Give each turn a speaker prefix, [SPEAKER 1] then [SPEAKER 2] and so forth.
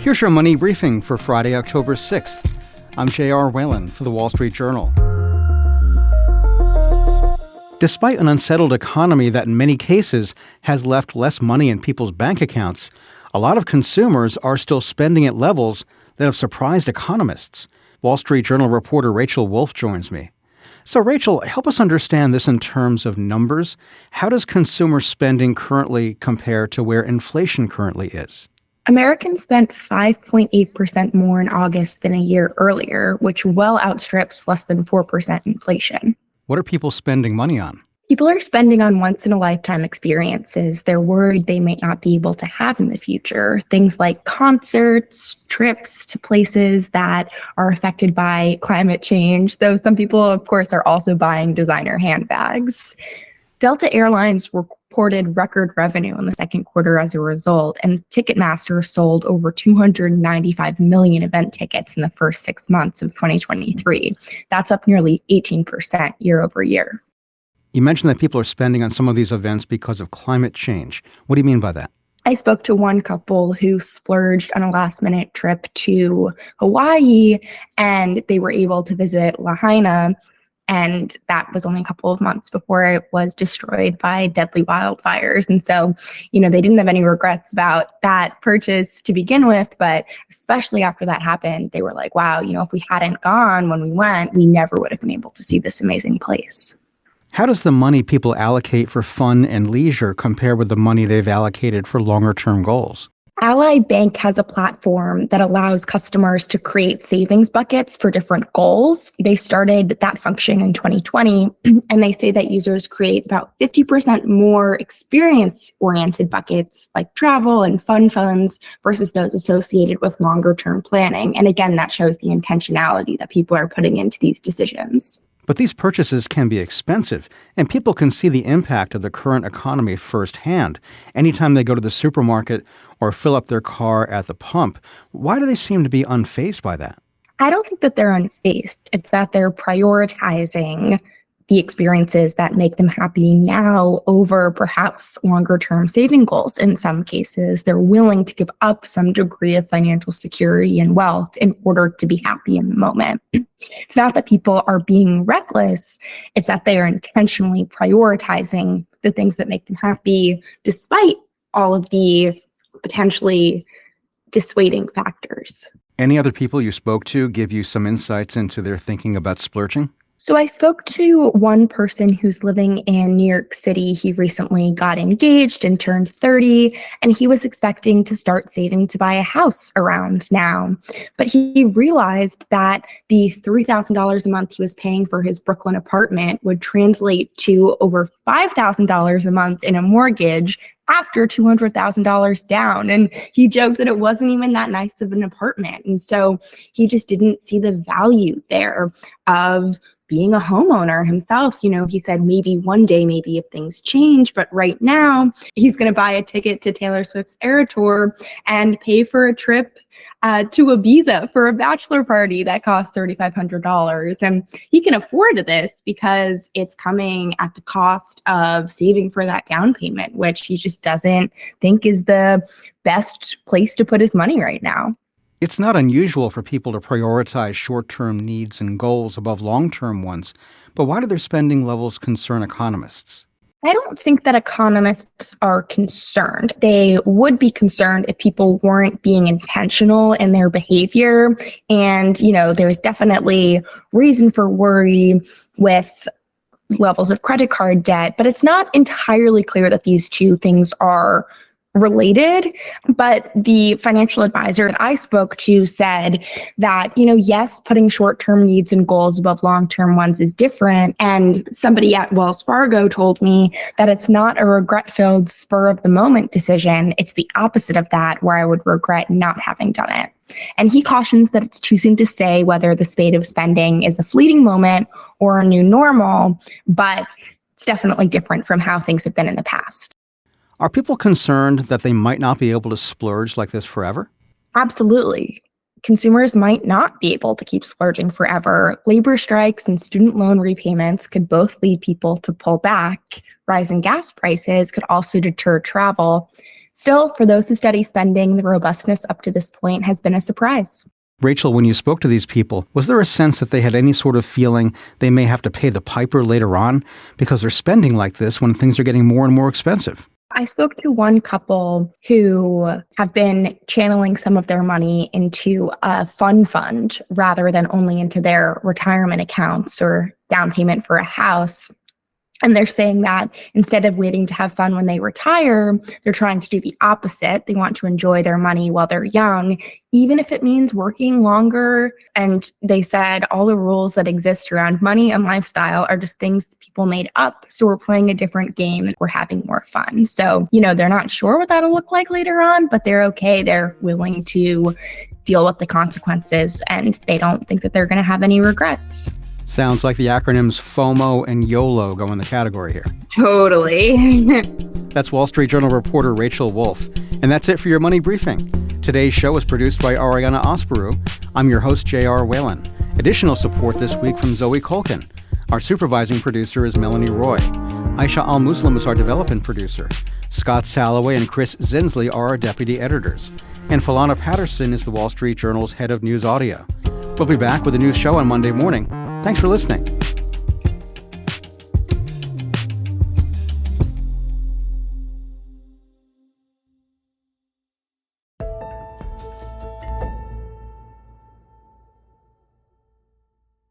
[SPEAKER 1] Here's your money briefing for Friday, October 6th. I'm J.R. Whalen for the Wall Street Journal. Despite an unsettled economy that in many cases has left less money in people's bank accounts, a lot of consumers are still spending at levels that have surprised economists. Wall Street Journal reporter Rachel Wolfe joins me. So Rachel, help us understand this in terms of numbers. How does consumer spending currently compare to where inflation currently is?
[SPEAKER 2] Americans spent 5.8% more in August than a year earlier, which well outstrips less than 4% inflation.
[SPEAKER 1] What are people spending money on?
[SPEAKER 2] People are spending on once-in-a-lifetime experiences they're worried they might not be able to have in the future. Things like concerts, trips to places that are affected by climate change, though some people, of course, are also buying designer handbags. Delta Airlines reported record revenue in the second quarter as a result, and Ticketmaster sold over 295 million event tickets in the first 6 months of 2023. That's up nearly 18% year over year.
[SPEAKER 1] You mentioned that people are spending on some of these events because of climate change. What do you mean by that?
[SPEAKER 2] I spoke to one couple who splurged on a last-minute trip to Hawaii, and they were able to visit Lahaina. And that was only a couple of months before it was destroyed by deadly wildfires. And so, they didn't have any regrets about that purchase to begin with. But especially after that happened, they were like, wow, if we hadn't gone when we went, we never would have been able to see this amazing place.
[SPEAKER 1] How does the money people allocate for fun and leisure compare with the money they've allocated for longer-term goals?
[SPEAKER 2] Ally Bank has a platform that allows customers to create savings buckets for different goals. They started that function in 2020, and they say that users create about 50% more experience-oriented buckets like travel and fun funds versus those associated with longer-term planning. And again, that shows the intentionality that people are putting into these decisions.
[SPEAKER 1] But these purchases can be expensive, and people can see the impact of the current economy firsthand anytime they go to the supermarket or fill up their car at the pump. Why do they seem to be unfazed by that?
[SPEAKER 2] I don't think that they're unfazed. It's that they're prioritizing the experiences that make them happy now over perhaps longer-term saving goals. In some cases, they're willing to give up some degree of financial security and wealth in order to be happy in the moment. It's not that people are being reckless, it's that they are intentionally prioritizing the things that make them happy despite all of the potentially dissuading factors.
[SPEAKER 1] Any other people you spoke to give you some insights into their thinking about splurging?
[SPEAKER 2] So I spoke to one person who's living in New York City. He recently got engaged and turned 30, and he was expecting to start saving to buy a house around now. But he realized that the $3,000 a month he was paying for his Brooklyn apartment would translate to over $5,000 a month in a mortgage after $200,000 down. And he joked that it wasn't even that nice of an apartment. And so he just didn't see the value there of being a homeowner himself. He said maybe one day, maybe if things change, but right now he's going to buy a ticket to Taylor Swift's Eras Tour and pay for a trip to Ibiza for a bachelor party that costs $3,500. And he can afford this because it's coming at the cost of saving for that down payment, which he just doesn't think is the best place to put his money right now.
[SPEAKER 1] It's not unusual for people to prioritize short-term needs and goals above long-term ones, but why do their spending levels concern economists?
[SPEAKER 2] I don't think that economists are concerned. They would be concerned if people weren't being intentional in their behavior. And, there's definitely reason for worry with levels of credit card debt, but it's not entirely clear that these two things are related. But the financial advisor that I spoke to said that, yes, putting short-term needs and goals above long-term ones is different. And somebody at Wells Fargo told me that it's not a regret-filled spur-of-the-moment decision. It's the opposite of that, where I would regret not having done it. And he cautions that it's too soon to say whether the spate of spending is a fleeting moment or a new normal, but it's definitely different from how things have been in the past.
[SPEAKER 1] Are people concerned that they might not be able to splurge like this forever?
[SPEAKER 2] Absolutely. Consumers might not be able to keep splurging forever. Labor strikes and student loan repayments could both lead people to pull back. Rising gas prices could also deter travel. Still, for those who study spending, the robustness up to this point has been a surprise.
[SPEAKER 1] Rachel, when you spoke to these people, was there a sense that they had any sort of feeling they may have to pay the piper later on because they're spending like this when things are getting more and more expensive?
[SPEAKER 2] I spoke to one couple who have been channeling some of their money into a fund rather than only into their retirement accounts or down payment for a house. And they're saying that instead of waiting to have fun when they retire, they're trying to do the opposite. They want to enjoy their money while they're young, even if it means working longer. And they said all the rules that exist around money and lifestyle are just things that people made up. So we're playing a different game. We're having more fun. So, they're not sure what that'll look like later on, but they're okay. They're willing to deal with the consequences, and they don't think that they're going to have any regrets.
[SPEAKER 1] Sounds like the acronyms FOMO and YOLO go in the category here.
[SPEAKER 2] Totally.
[SPEAKER 1] That's Wall Street Journal reporter Rachel Wolfe. And that's it for your Money Briefing. Today's show was produced by Ariana Osperu. I'm your host, J.R. Whalen. Additional support this week from Zoe Colkin. Our supervising producer is Melanie Roy. Aisha Al-Muslim is our development producer. Scott Salloway and Chris Zinsley are our deputy editors. And Philana Patterson is the Wall Street Journal's head of news audio. We'll be back with a new show on Monday morning. Thanks for listening.